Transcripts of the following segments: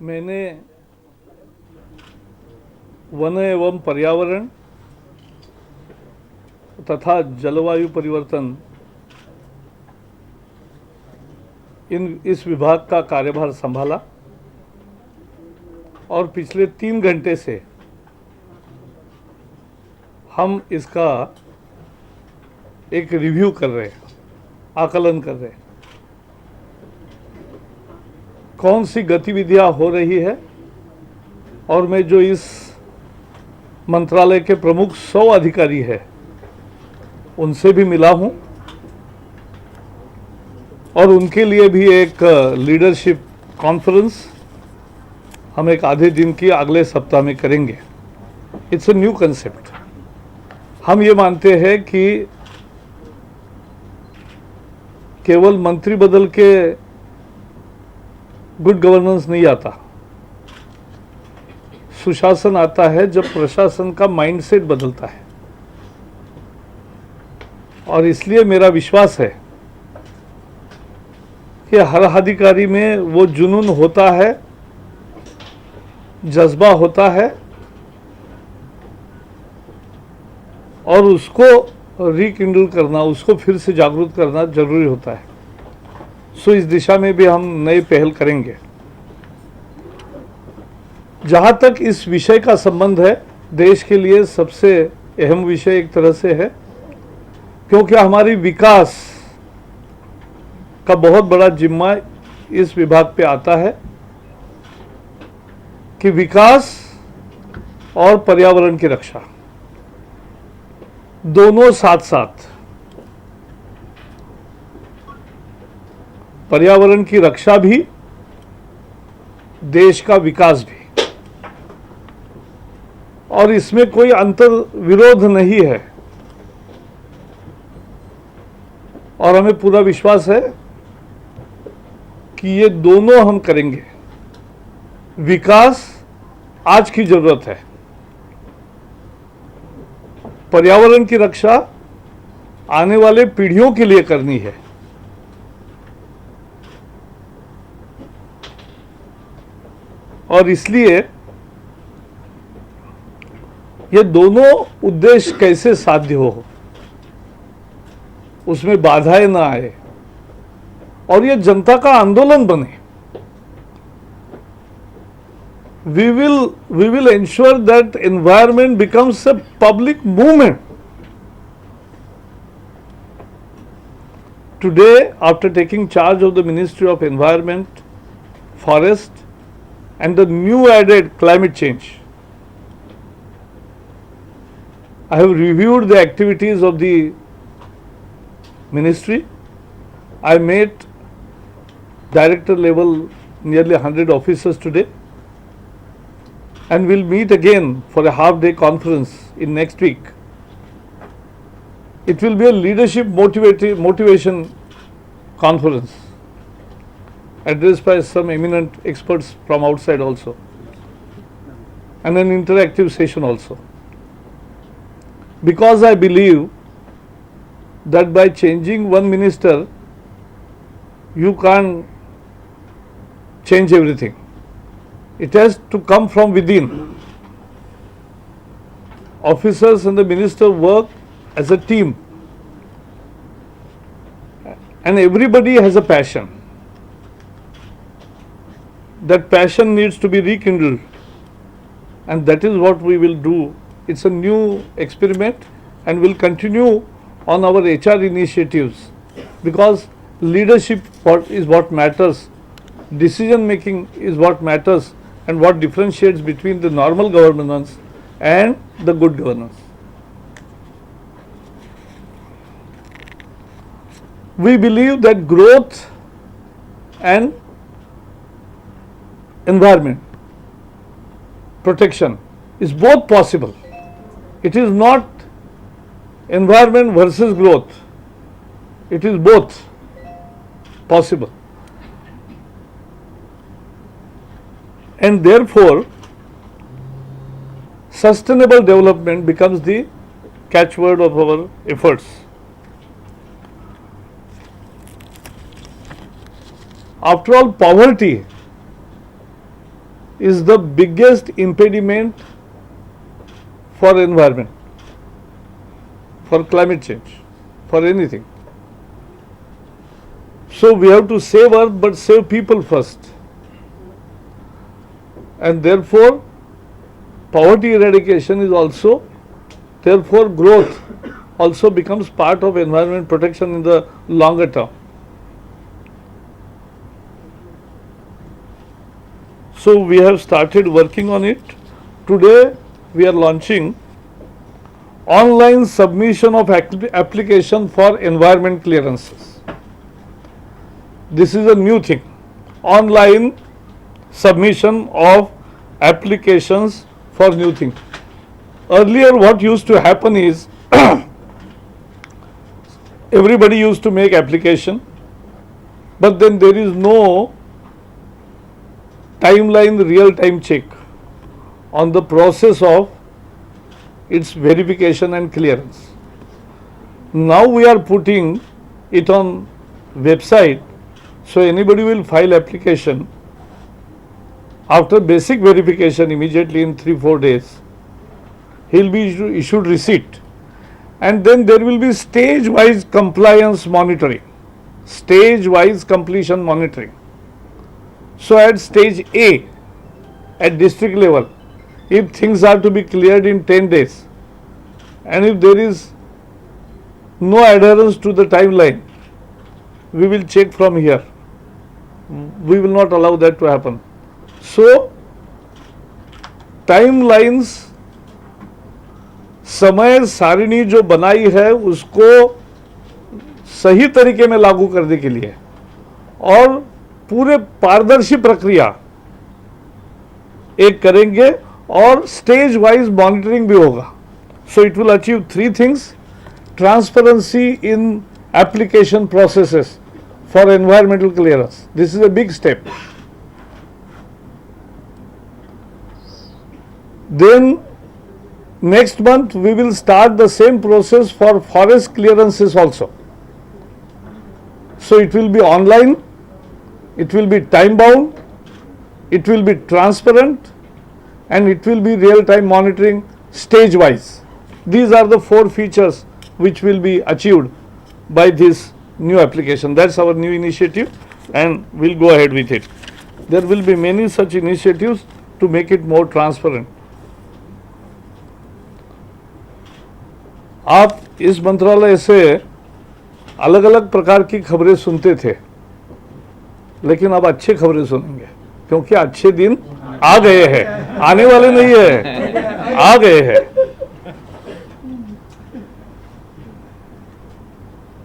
मैंने वन एवं पर्यावरण तथा जलवायु परिवर्तन इस विभाग का कार्यभार संभाला और पिछले 3 घंटे से हम इसका एक रिव्यू कर रहे हैं, आकलन कर रहे हैं, कौन सी गतिविधियां हो रही है। और मैं जो इस मंत्रालय के प्रमुख 100 अधिकारी हैं उनसे भी मिला हूं और उनके लिए भी एक लीडरशिप कॉन्फ्रेंस हम एक आधे दिन की अगले सप्ताह में करेंगे। It's a new concept. हम ये मानते हैं कि केवल मंत्री बदल के गुड गवर्नेंस नहीं आता, सुशासन आता है जब प्रशासन का माइंडसेट बदलता है। और इसलिए मेरा विश्वास है कि हर अधिकारी में वो जुनून होता है, जज्बा होता है और उसको रिकिंडल करना, उसको फिर से जागरूक करना जरूरी होता है। सो इस दिशा में भी हम नई पहल करेंगे। जहां तक इस विषय का संबंध है, देश के लिए सबसे अहम विषय एक तरह से है, क्योंकि हमारी विकास का बहुत बड़ा जिम्मा इस विभाग पे आता है कि विकास और पर्यावरण की रक्षा दोनों साथ साथ, पर्यावरण की रक्षा भी, देश का विकास भी, और इसमें कोई अंतर विरोध नहीं है। और हमें पूरा विश्वास है कि ये दोनों हम करेंगे। विकास आज की जरूरत है, पर्यावरण की रक्षा आने वाले पीढ़ियों के लिए करनी है। और इसलिए ये दोनों उद्देश्य कैसे साध्य हो, उसमें बाधाएं ना आए और ये जनता का आंदोलन बने। We will ensure that environment becomes a public movement. Today, after taking charge of the Ministry of Environment, Forest and the new added climate change, I have reviewed the activities of the ministry. I met director level nearly 100 officers today, and we'll meet again for a half-day conference in next week. It will be a leadership motivation conference addressed by some eminent experts from outside also, and an interactive session also. Because I believe that by changing one minister, you can't change everything. It has to come from within. Officers and the minister work as a team, and everybody has a passion. That passion needs to be rekindled, and that is what we will do. It's a new experiment, and we'll continue on our HR initiatives, because leadership is what matters, decision making is what matters, and what differentiates between the normal governance and the good governance. We believe that growth and environment protection is both possible. It is not environment versus growth. It is both possible. And therefore, sustainable development becomes the catchword of our efforts. After all, poverty is the biggest impediment for environment, for climate change, for anything. So we have to save Earth, but save people first. And therefore, poverty eradication is also, therefore growth also becomes part of environment protection in the longer term. So we have started working on it. Today we are launching online submission of application for environment clearances. This is a new thing. Online submission of applications for new things. Earlier what used to happen is everybody used to make application, but then there is no timeline, real-time check on the process of its verification and clearance. Now we are putting it on website, so anybody will file application. After basic verification, immediately in 3-4 days, he will be issued receipt. And then there will be stage-wise compliance monitoring, stage-wise completion monitoring. So at stage A, at district level, if things are to be cleared in 10 days, and if there is no adherence to the timeline, we will check from here. We will not allow that to happen. So, timelines, समय सारिणी जो बनाई है उसको सही तरीके में लागू करने के लिए और पूरे पारदर्शी प्रक्रिया एक करेंगे और स्टेज वाइज मॉनिटरिंग भी होगा. So it will achieve 3 things: transparency in application processes for environmental clearance. This is a big step. Then next month we will start the same process for forest clearances also. So it will be online, it will be time bound, it will be transparent, and it will be real time monitoring stage wise. These are the 4 features which will be achieved by this new application. That's our new initiative and we'll go ahead with it. There will be many such initiatives to make it more transparent. आप इस मंत्रालय से अलग अलग प्रकार की खबरें सुनते थे, लेकिन अब अच्छी खबरें सुनेंगे क्योंकि अच्छे दिन आ गए हैं, आने वाले नहीं है, आ गए हैं.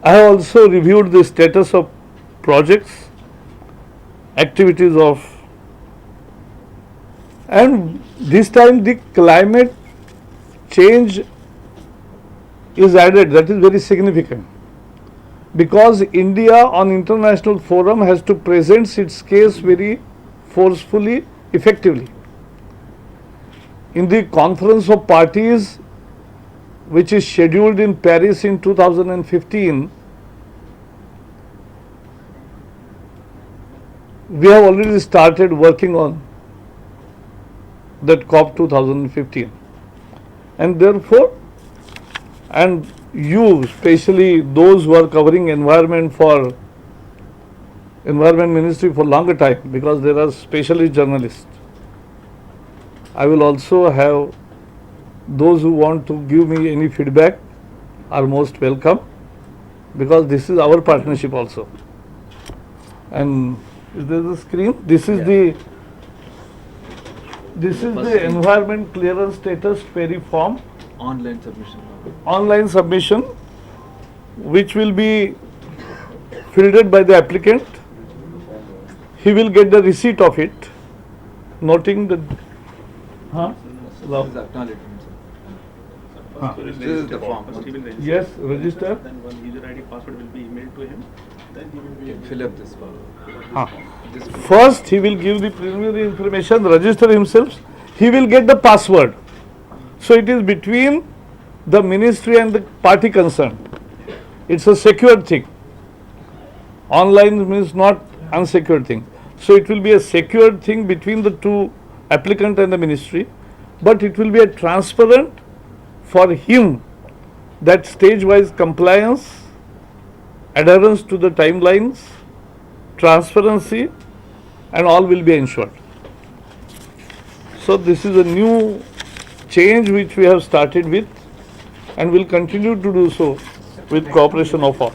I have also reviewed the status of projects, activities of, and this time the climate change is added. That is very significant because India on international forum has to present its case very forcefully, effectively. In the conference of parties which is scheduled in Paris in 2015, we have already started working on that COP 2015, and therefore, and you, especially those who are covering environment for Environment Ministry for longer time, because there are specialist journalists. I will also have those who want to give me any feedback are most welcome, because this is our partnership also. And is there the screen? This is the environment clearance status query form. Online submission, which will be filled by the applicant. He will get the receipt of it, noting the. This is the form. Yes, register. Then one user ID password will be emailed to him. Then he will be Fill up this form. First, he will give the preliminary information, register himself. He will get the password. So it is between the ministry and the party concerned. It's a secured thing. Online means not unsecured thing. So it will be a secured thing between the two applicant and the ministry, but it will be a transparent for him that stage-wise compliance, adherence to the timelines, transparency, and all will be ensured. So this is a new change which we have started with and will continue to do so with cooperation of all.